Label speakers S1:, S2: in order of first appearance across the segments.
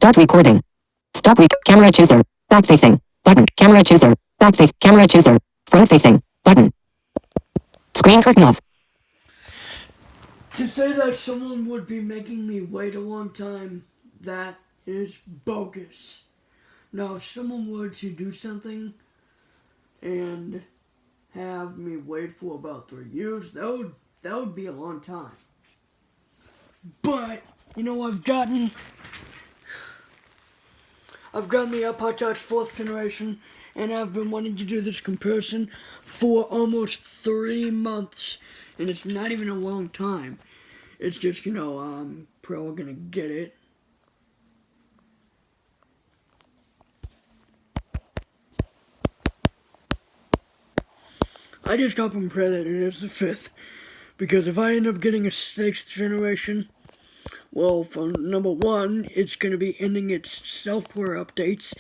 S1: Start recording. Camera chooser. Back facing. Button. Camera chooser. Back face. Camera chooser. Front facing. Button. Screen curtain off.
S2: To say that someone would be making me wait a long time, that is bogus. Now, if someone were to do something and have me wait for about 3 years, that would be a long time. But I've gotten the iPod Touch 4th generation, and I've been wanting to do this comparison for almost 3 months, and it's not even a long time. It's just, I'm probably gonna get it. I just hope and pray that it is the 5th, because if I end up getting a 6th generation, well, for number one, it's going to be ending its software updates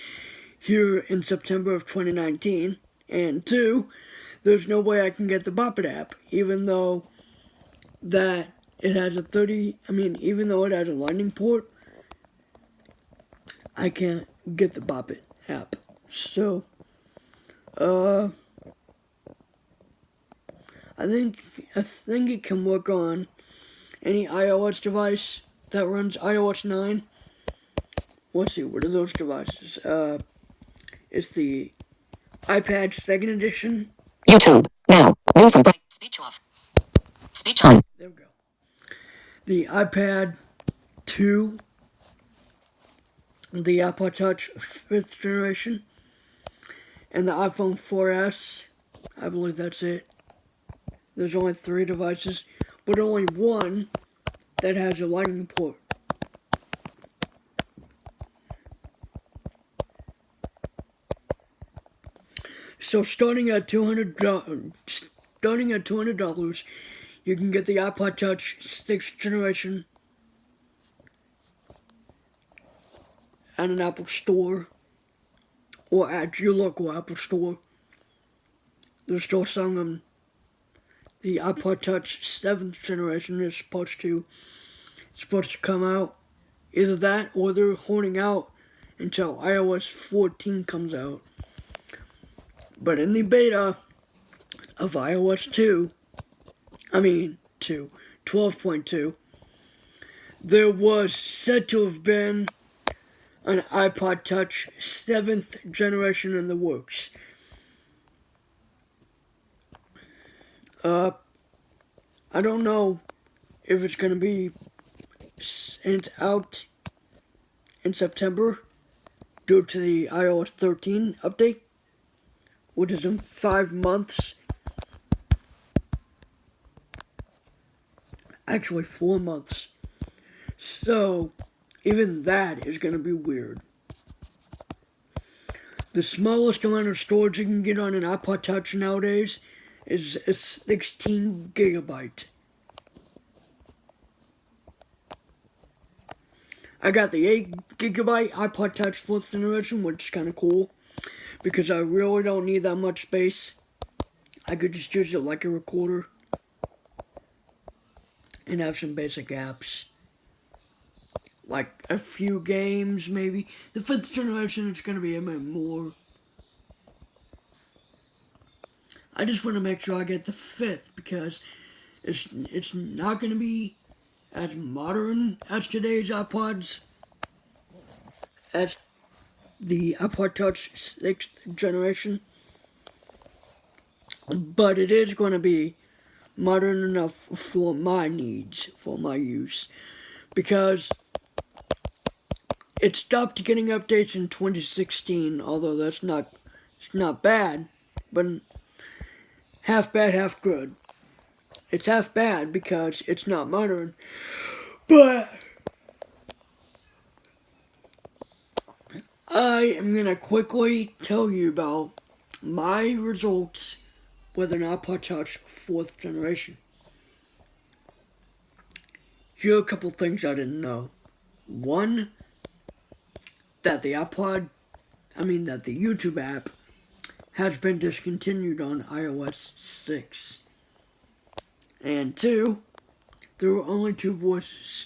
S2: here in September of 2019, and two, there's no way I can get the Bop It app, even though that it has even though it has a lightning port, I can't get the Bop It app. So, I think it can work on any iOS device that runs iOS 9. Let's see, what are those devices? It's the iPad 2nd edition.
S1: YouTube. Now. New from speech off. Speech on.
S2: There we go. The iPad 2. The iPod Touch 5th generation. And the iPhone 4S. I believe that's it. There's only 3 devices, but only one that has a lightning port. So starting at $200, you can get the iPod Touch 6th generation at an Apple store or at your local Apple store. They're still selling them. The iPod Touch 7th generation is supposed to come out. Either that or they're holding out until iOS 14 comes out. But in the beta of iOS 12.2, there was said to have been an iPod Touch 7th generation in the works. I don't know if it's going to be sent out in September due to the iOS 13 update, which is in 5 months. Actually, 4 months. So, even that is going to be weird. The smallest amount of storage you can get on an iPod Touch nowadays is a 16 gigabyte. I got the 8 gigabyte iPod Touch 4th generation, which is kind of cool, because I really don't need that much space. I could just use it like a recorder and have some basic apps, like a few games maybe. The 5th generation is going to be a bit more. I just want to make sure I get the 5th, because it's not going to be as modern as today's iPods, as the iPod Touch 6th generation, but it is going to be modern enough for my needs, for my use, because it stopped getting updates in 2016, although it's not bad, but half bad, half good. It's half bad because it's not modern, but I am going to quickly tell you about my results with an iPod Touch 4th generation. Here are a couple things I didn't know. One, that the YouTube app has been discontinued on iOS 6. And two, there were only 2 voices.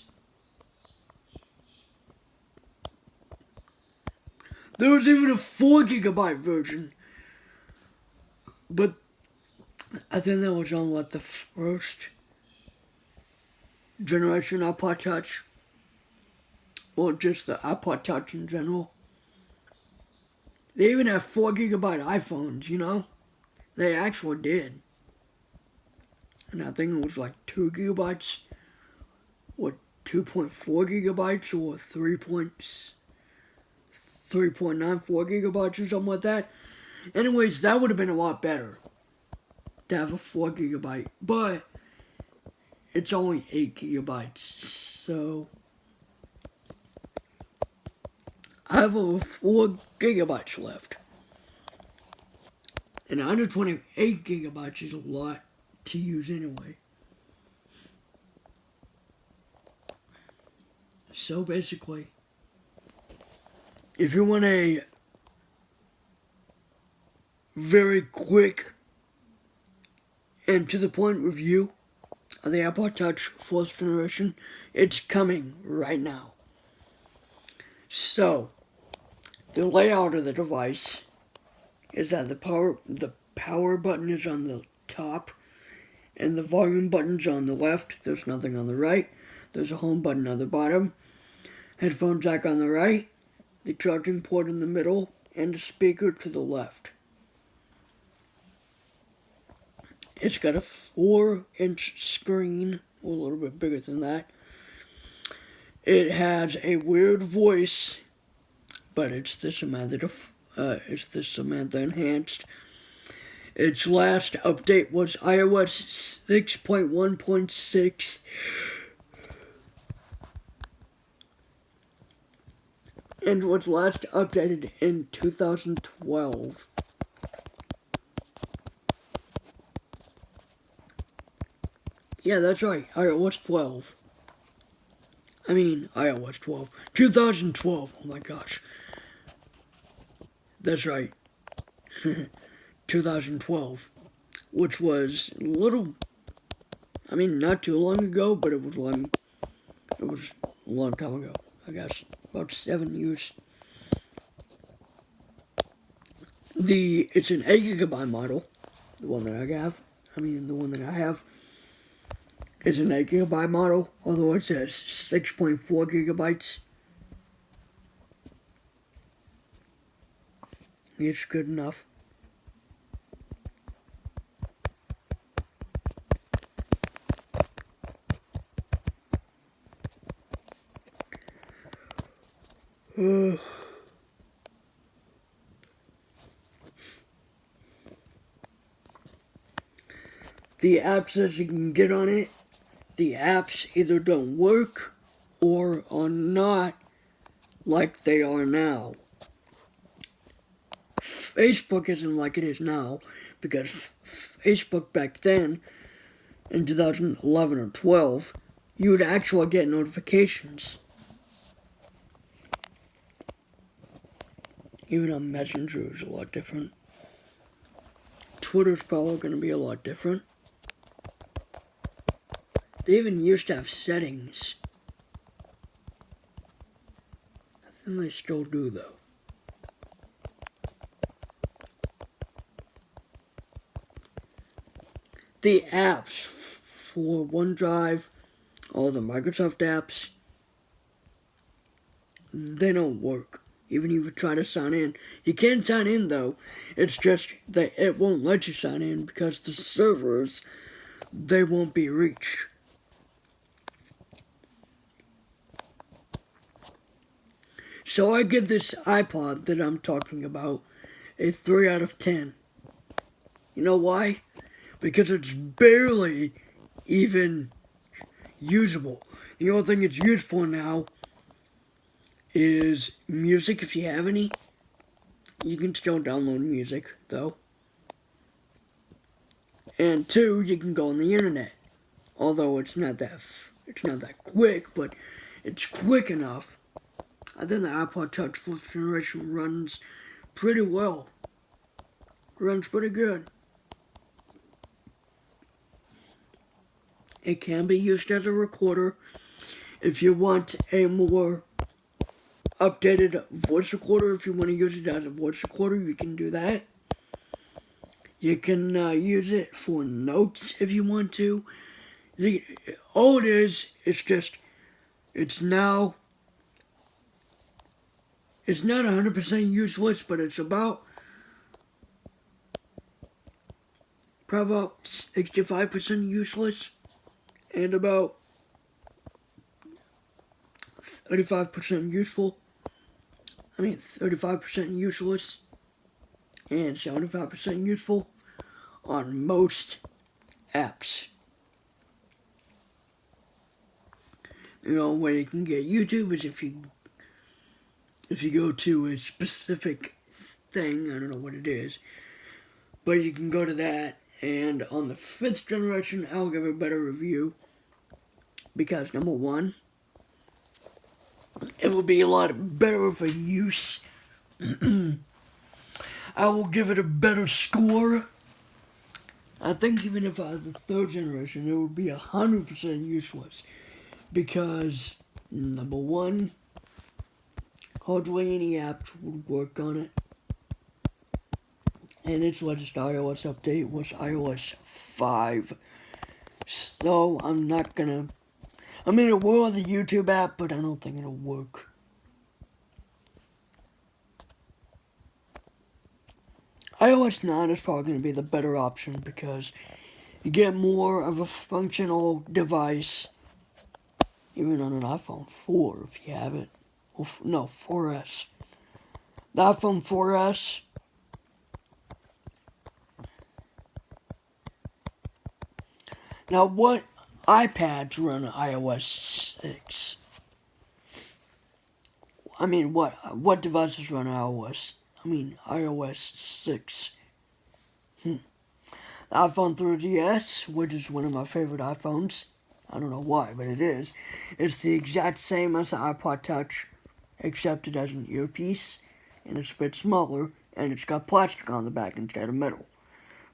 S2: There was even a 4 gigabyte version. But I think that was on like the first generation iPod Touch. Or just the iPod Touch in general. They even have 4 gigabyte iPhones, you know? They actually did. And I think it was like 2 gigabytes, or 2.4 gigabytes, or 3.94 gigabytes, or something like that. Anyways, that would have been a lot better to have a 4 gigabyte, but it's only 8 gigabytes, so I have over 4 gigabytes left. And 128 gigabytes is a lot to use anyway. So basically, if you want a very quick and to the point review of the iPod Touch 4th generation, it's coming right now. So, the layout of the device is that the power button is on the top and the volume button's on the left. There's nothing on the right. There's a home button on the bottom, headphone jack on the right, the charging port in the middle, and a speaker to the left. It's got a 4-inch screen, or a little bit bigger than that. It has a weird voice, but it's the Samantha Enhanced. Its last update was iOS 6.1.6. And was last updated in 2012. Yeah, that's right, iOS 12. I mean, iOS 12. 2012, oh my gosh. That's right. 2012. Which was a little, I mean, not too long ago, but it was a long time ago, I guess. About 7 years. It's an 8 gigabyte model, the one that I have. Is an 8 gigabyte model, although it says 6.4 gigabytes. It's good enough. The apps that you can get on it, the apps either don't work or are not like they are now. Facebook isn't like it is now, because Facebook back then, in 2011 or 12, you would actually get notifications. Even on Messenger is a lot different. Twitter's probably going to be a lot different. They even used to have settings. I think they still do, though. The apps for OneDrive, all the Microsoft apps, they don't work. Even if you try to sign in. You can sign in, though. It's just that it won't let you sign in because the servers, they won't be reached. So I give this iPod that I'm talking about a 3 out of 10. You know why? Because it's barely even usable. The only thing it's used for now is music, if you have any. You can still download music, though. And 2, you can go on the internet. Although it's not that quick, but it's quick enough. I think the iPod Touch 4th generation runs pretty well. Runs pretty good. It can be used as a recorder if you want a more updated voice recorder. If you want to use it as a voice recorder, you can do that. You can use it for notes if you want to. All it is, it's now, it's not 100% useless, but it's probably about 65% useless, and about 35% useful. 35% useless, and 75% useful on most apps. The only way you can get YouTube is if you go to a specific thing. I don't know what it is, but you can go to that. And on the 5th generation, I'll give a better review because number one, it will be a lot better for use. I will give it a better score. I think even if I had the 3rd generation, it would be 100% useless because number one, hardly any apps would work on it. And its latest iOS update was iOS 5. So I'm not gonna... it will on the YouTube app, but I don't think it'll work. iOS 9 is probably going to be the better option because you get more of a functional device, even on an iPhone 4 if you have it. No, 4S. The iPhone 4S, now what iPads run iOS 6? What devices run iOS 6? The iPhone 3GS, which is one of my favorite iPhones. I don't know why, but it is. It's the exact same as the iPod Touch, except it has an earpiece, and it's a bit smaller, and it's got plastic on the back instead of metal.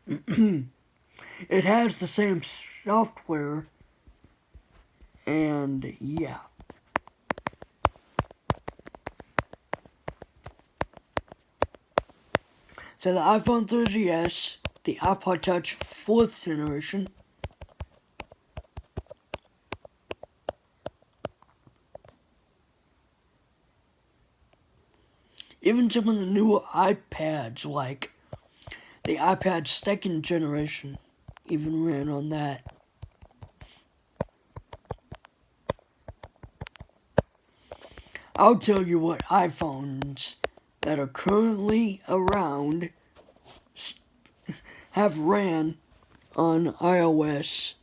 S2: It has the same software, and yeah. So the iPhone 3GS, the iPod Touch 4th generation, even some of the newer iPads, like the iPad 2nd generation, even ran on that. I'll tell you what iPhones that are currently around have ran on iOS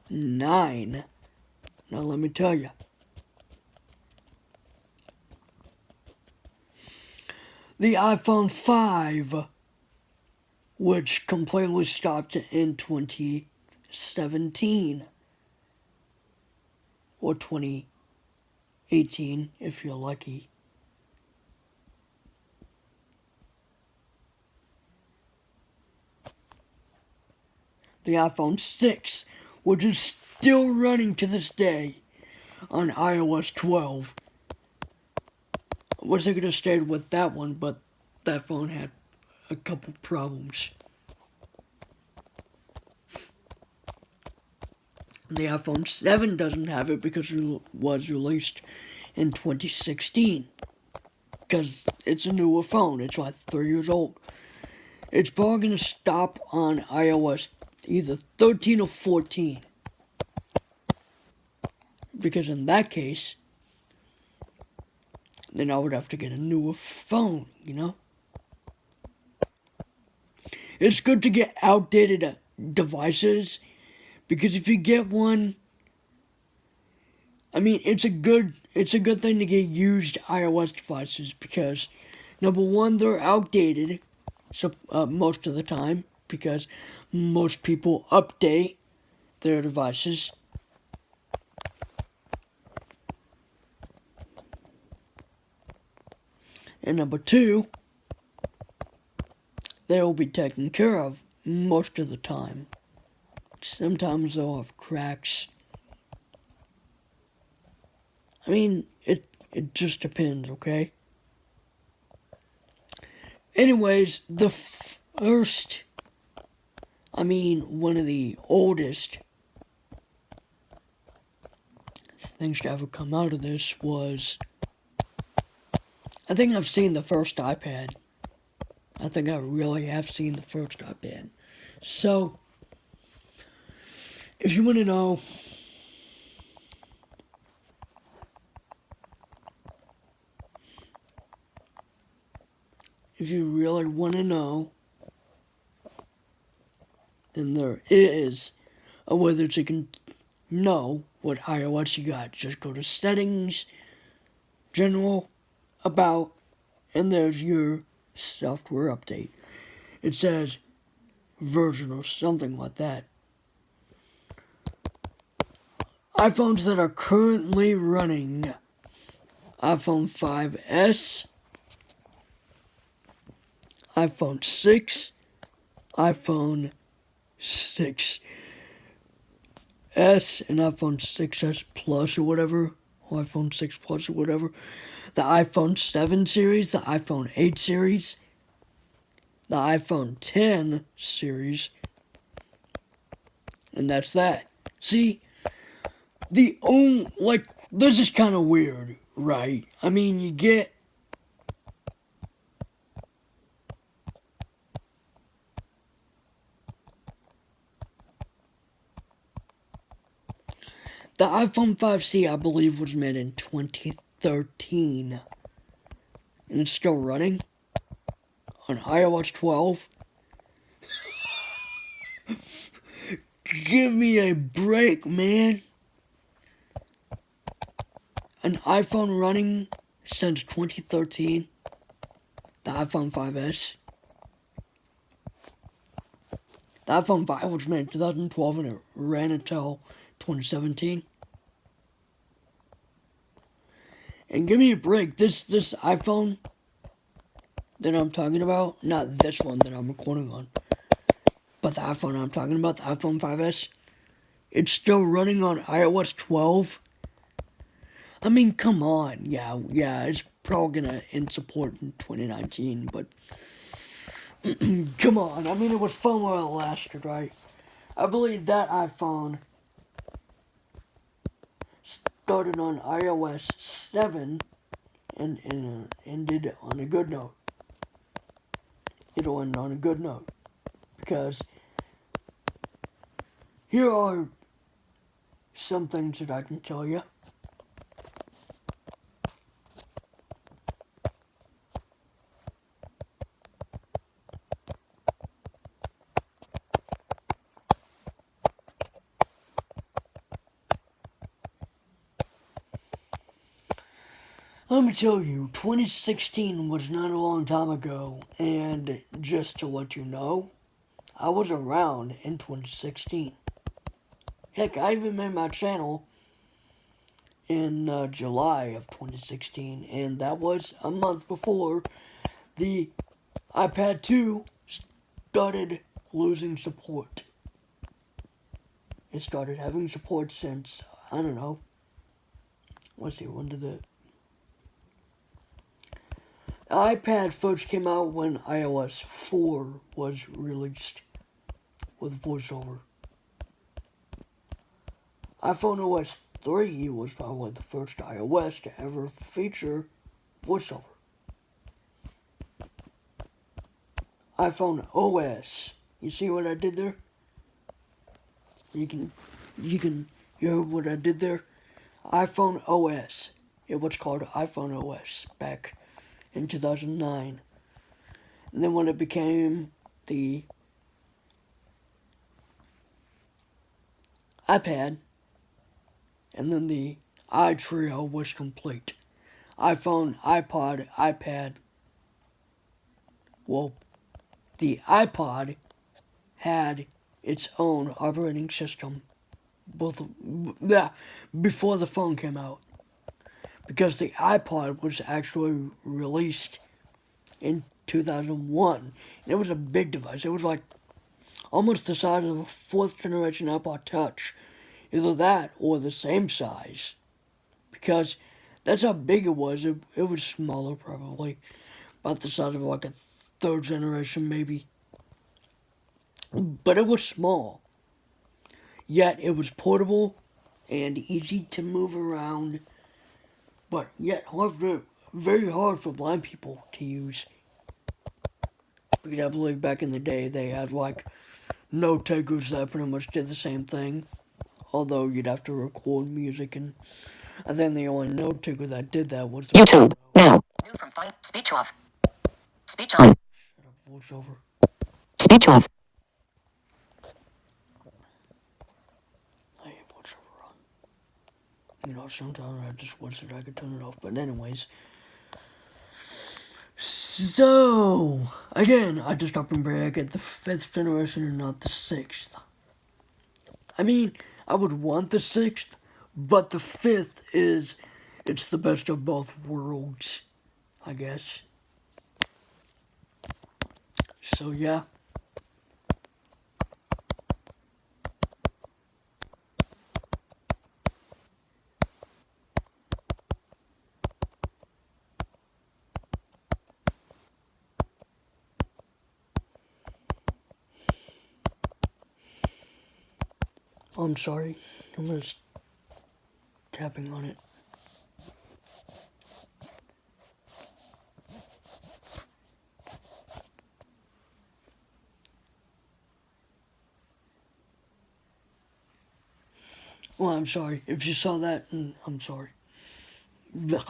S2: 9. Now let me tell you. The iPhone 5, which completely stopped in 2017, or 2018 if you're lucky. The iPhone 6, which is still running to this day on iOS 12. I wish I could have stayed with that one, but that phone had a couple problems. The iPhone 7 doesn't have it because it was released in 2016. Because it's a newer phone. It's like 3 years old. It's probably going to stop on iOS either 13 or 14. Because in that case, then I would have to get a newer phone, you know? It's good to get outdated devices, because if you get one, it's a good thing to get used iOS devices, because number one, they're outdated most of the time, because most people update their devices. And number two, they will be taken care of most of the time. Sometimes they'll have cracks. It just depends, okay? Anyways, the first, one of the oldest things to ever come out of this was, I think I've seen the first iPad. I think I really have seen the first iPad. So, if you want to know, if you really want to know, then there is a way that you can know what iOS you got. Just go to Settings, General, About, and there's your software update. It says version or something like that. iPhones that are currently running: iPhone 5S, iPhone 6, iPhone 6S, and iPhone 6S Plus or whatever, or iPhone 6 Plus or whatever, the iPhone 7 series, the iPhone 8 series, the iPhone 10 series, and that's that. See, this is kind of weird, right? You get the iPhone 5C, I believe, was made in 2013, and it's still running on iOS 12. Give me a break, man. An iPhone running since 2013, the iPhone 5S. The iPhone 5 was made in 2012 and it ran until 2017. And give me a break. This iPhone that I'm talking about, not this one that I'm recording on, but the iPhone I'm talking about, the iPhone 5S, it's still running on iOS 12. Come on. Yeah, it's probably gonna end support in 2019, but come on. It was fun while it lasted, right? I believe that iPhone started on iOS 7 and ended on a good note. It'll end on a good note, because here are some things that I can tell you. Let me tell you, 2016 was not a long time ago, and just to let you know, I was around in 2016. Heck, I even made my channel in July of 2016, and that was a month before the iPad 2 started losing support. It started having support since, I don't know, let's see, when did the iPad first came out? When iOS 4 was released with VoiceOver. iPhone OS 3 was probably the first iOS to ever feature VoiceOver. iPhone OS. You see what I did there? You hear what I did there? iPhone OS. It was called iPhone OS back in 2009. And then when it became the iPad, and then the iTrio was complete. iPhone, iPod, iPad. Well, the iPod had its own operating system before the phone came out, because the iPod was actually released in 2001, and it was a big device. It was like almost the size of a 4th generation iPod Touch, either that or the same size, because That's how big it was. It was smaller, probably. About the size of like a third generation, maybe. But it was small. Yet it was portable and easy to move around. But yet very hard for blind people to use. Because I believe back in the day they had like note takers that pretty much did the same thing. Although you'd have to record music, and I think the only note taker that did that was the
S1: YouTube. Now. New from file. Speech off. Speech on.
S2: voiceover.
S1: Speech off.
S2: I have voiceover on. You know, sometimes I just wish that I could turn it off. But anyways. So, again, I just up and brag at the 5th generation and not the 6th. I mean, I would want the 6th, but the 5th it's the best of both worlds, I guess. So, yeah. Oh, I'm sorry. I'm just tapping on it. Well, I'm sorry. If you saw that, I'm sorry. This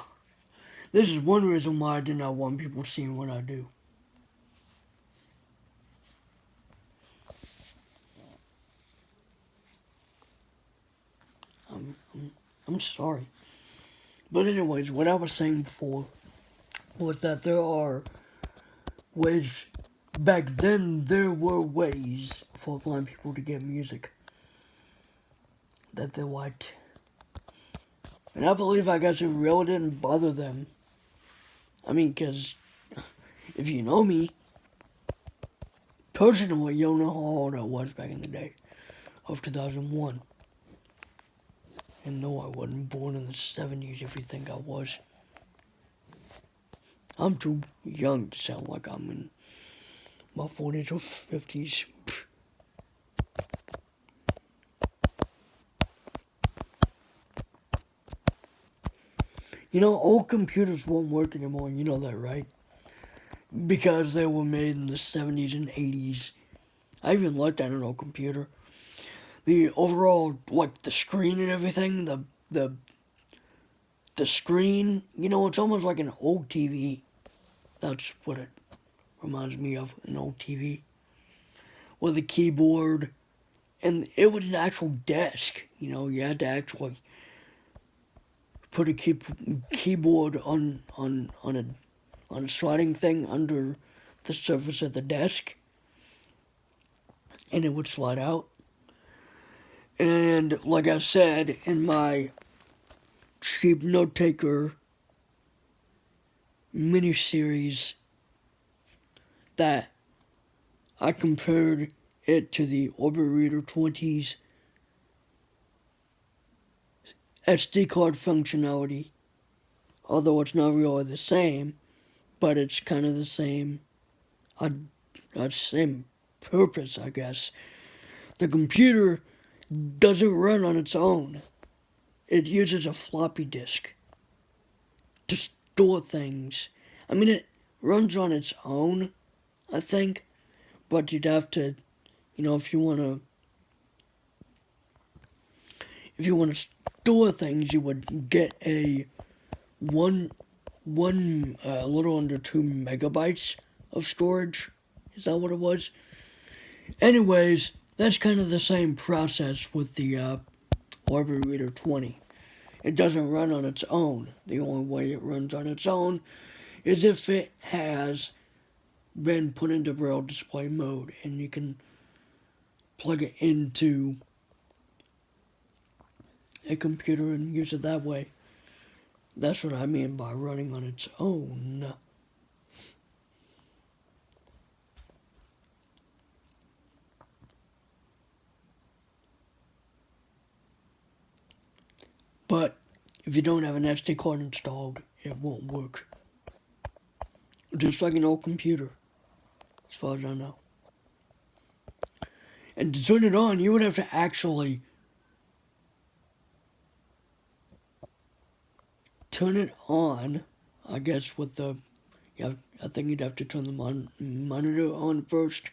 S2: is one reason why I do not want people seeing what I do. I'm sorry. But anyways, what I was saying before was that there are ways, back then there were ways for blind people to get music that they liked. And I believe, I guess, it really didn't bother them. I mean, because if you know me, personally, you'll know how old I was back in the day of 2001. And no, I wasn't born in the 70s if you think I was. I'm too young to sound like I'm in my 40s or 50s. You know, old computers won't work anymore, you know that, right? Because they were made in the 70s and 80s. I even looked at an old computer. The overall, like, the screen and everything, the screen, you know, it's almost like an old TV. That's what it reminds me of, an old TV. With a keyboard, and it was an actual desk. You know, you had to actually put a keyboard on a sliding thing under the surface of the desk, and it would slide out. And like I said in my cheap note taker miniseries, that I compared it to the Orbit Reader 20's SD card functionality, although it's not really the same, but it's kind of the same, same purpose, I guess. The computer doesn't run on its own. It uses a floppy disk to store things. I mean, it runs on its own, I think, but you'd have to, you know, if you want to store things, you would get a one little under 2 MB of storage. Is that what it was? Anyways, that's kind of the same process with the Orbit Reader 20. It doesn't run on its own. The only way it runs on its own is if it has been put into Braille display mode, and you can plug it into a computer and use it that way. That's what I mean by running on its own. But If you don't have an SD card installed, it won't work. Just like an old computer, as far as I know. And to turn it on, you would have to actually turn it on, I guess, with the... I think you'd have to turn the monitor on first,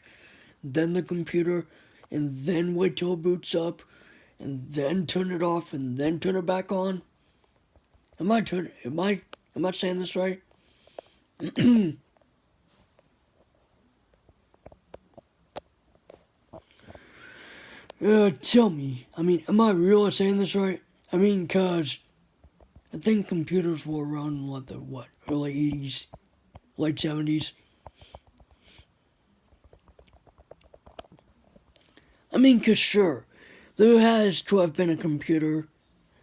S2: then the computer, and then wait till it boots up, and then turn it off, and then turn it back on. Am I saying this right? Tell me. I mean, am I really saying this right? I mean, cause I think computers were around in what early 80s, late 70s. I mean, cause sure, there has to have been a computer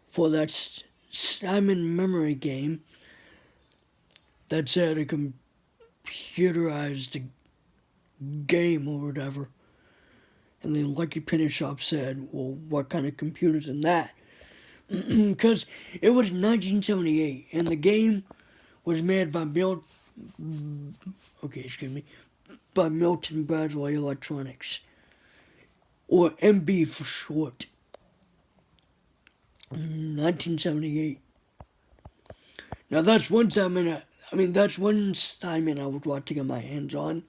S2: for that Simon memory game that said a computerized game or whatever. And the Lucky Penny Shop said, well, what kind of computer's in that? Because it was 1978, and the game was made by by Milton Bradley Electronics, or MB for short. 1978. Now that's one Simon. That's one Simon I would like to get my hands on.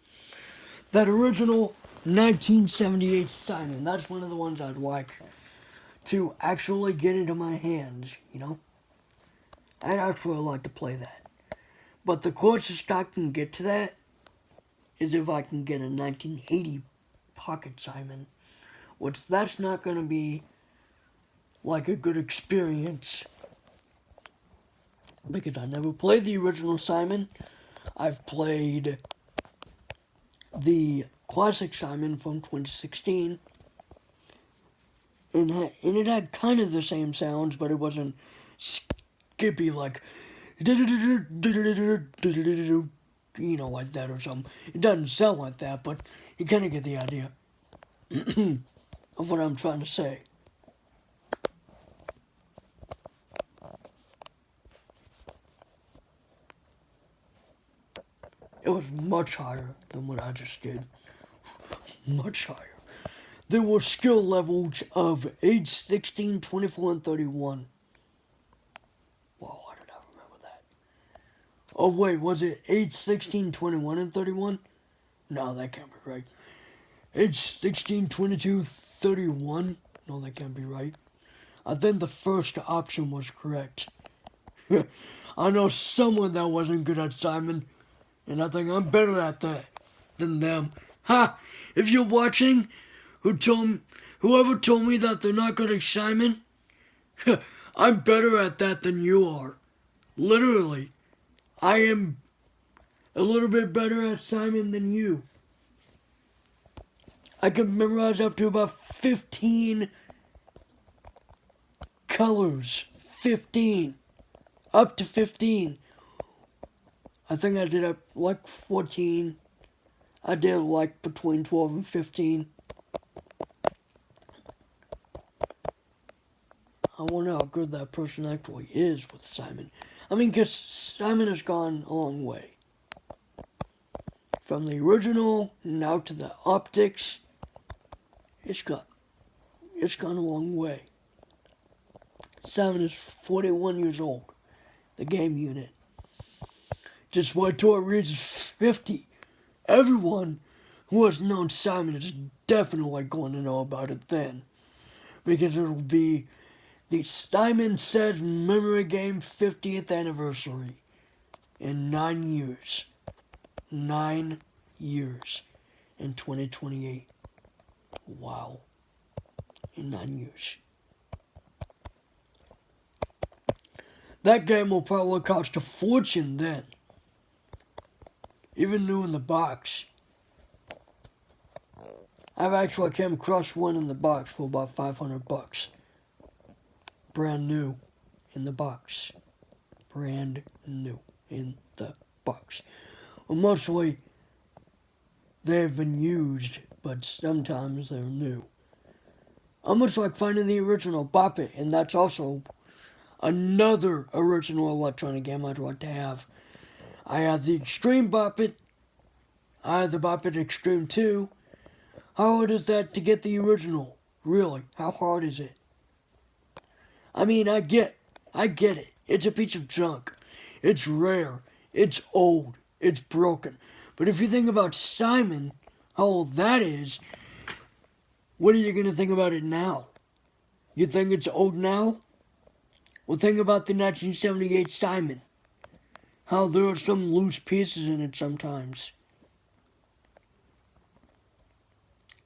S2: That original 1978 Simon. That's one of the ones I'd like to actually get into my hands, you know? I'd actually like to play that. But the closest I can get to that is if I can get a 1980 Pocket Simon, which that's not going to be like a good experience because I never played the original Simon. I've played the classic Simon from 2016, and it had kind of the same sounds, but it wasn't skippy like you know, like that or something. It doesn't sound like that, but you kind of get the idea of what I'm trying to say. It was much higher than what I just did. Much higher. There were skill levels of age 16, 24, and 31. Wow, why did I remember that? Oh, wait, was it age 16, 21, and 31? No, that can't be right. Age 16, 22, 31? No, that can't be right. I think the first option was correct. I know someone that wasn't good at Simon, and I think I'm better at that than them. Ha! If you're watching, whoever told me that they're not good at Simon, I'm better at that than you are. Literally. I am a little bit better at Simon than you. I can memorize up to about 15 colors. 15. Up to 15. I think I did like 14. I did like between 12 and 15. I wonder how good that person actually is with Simon. I mean, because Simon has gone a long way. From the original, now to the optics, it's gone a long way. Simon is 41 years old, the game unit. Just wait till it reaches 50. Everyone who has known Simon is definitely going to know about it then. Because it will be the Simon Says Memory Game 50th anniversary in 9 years. 9 years in 2028. Wow. In 9 years. That game will probably cost a fortune then. Even new in the box. I've actually came across one in the box for about $500. Brand new in the box. Brand new in the box. Well, mostly they've been used, but sometimes they're new. Almost like finding the original Bop It, and that's also Another original electronic game I'd like to have. I had the Extreme Bop It. I had the Bop It Extreme 2. How hard is that to get the original? Really, how hard is it? I mean, I get it. It's a piece of junk. It's rare. It's old. It's broken. But if you think about Simon, how old that is, what are you going to think about it now? You think it's old now? Well, think about the 1978 Simon. How there are some loose pieces in it sometimes.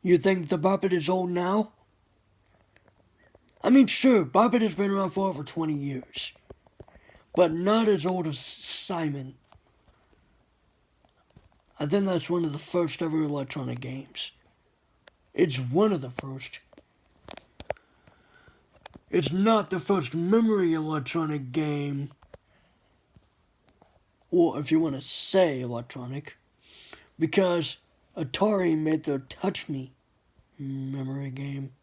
S2: You think the Bop It is old now? I mean, sure, Bop It has been around for over 20 years. But not as old as Simon. I think that's one of the first ever electronic games. It's one of the first. It's not the first memory electronic game, or if you want to say electronic, because Atari made their Touch Me memory game.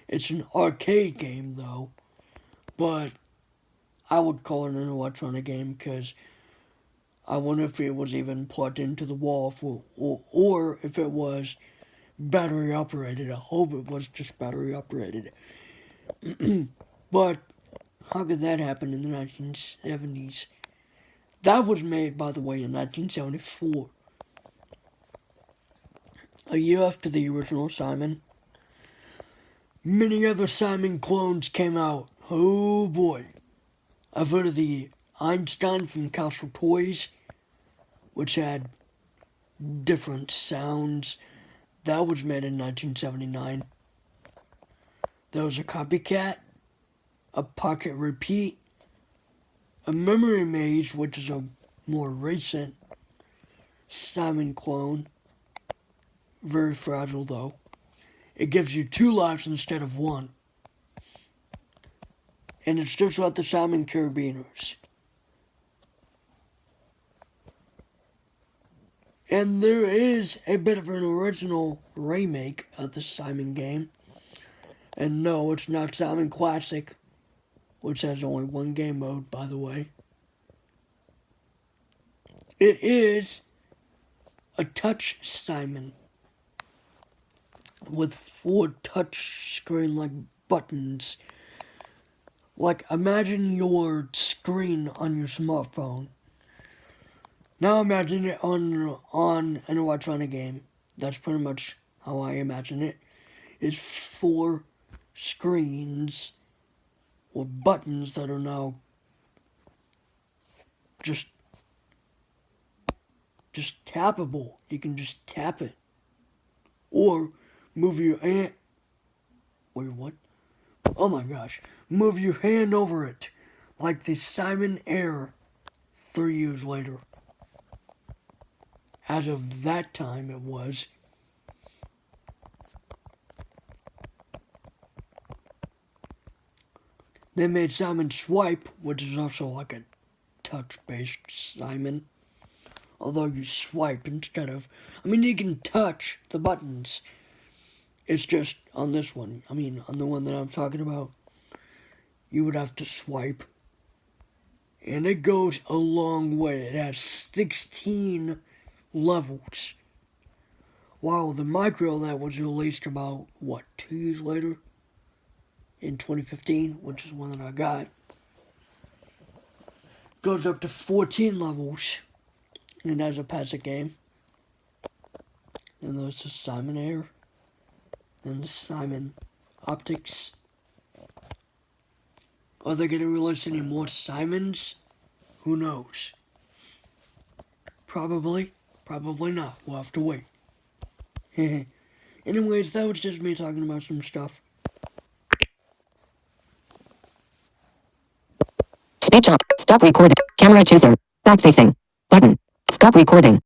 S2: It's an arcade game, though, but I would call it an electronic game because I wonder if it was even plugged into the wall or if it was battery operated. I hope it was just battery operated. But how could that happen in the 1970s? That was made, by the way, in 1974. A year after the original Simon. Many other Simon clones came out. Oh boy. I've heard of the Einstein from Castle Toys, which had different sounds. That was made in 1979. There was a Copycat, a Pocket Repeat, a Memory Maze, which is a more recent Simon clone. Very fragile, though. It gives you 2 lives instead of 1. And it's just like the Simon Carabiners. And there is a bit of an original remake of the Simon game. And no, it's not Simon Classic, which has only 1 game mode, by the way. It is a touch Simon with 4 touch screen like buttons. Like, imagine your screen on your smartphone. Now imagine it on an electronic game. That's pretty much how I imagine it. It's 4 screens with buttons that are now just tappable. You can just tap it. Or move your hand. Wait, what? Oh my gosh. Move your hand over it. Like the Simon Air 3 years later. As of that time, it was. They made Simon Swipe, which is also like a touch-based Simon. Although you swipe instead of... I mean, you can touch the buttons. It's just on this one. I mean, on the one that I'm talking about, you would have to swipe. And it goes a long way. It has 16 levels. Wow, the micro that was released about, 2 years later? In 2015, which is one that I got. Goes up to 14 levels. And as a passive game. Then there's the Simon Air. Then the Simon Optics. Are they going to release any more Simons? Who knows? Probably. Probably not. We'll have to wait. Anyways, that was just me talking about some stuff.
S1: Speech up. Stop recording. Camera chooser. Back facing. Button. Stop recording.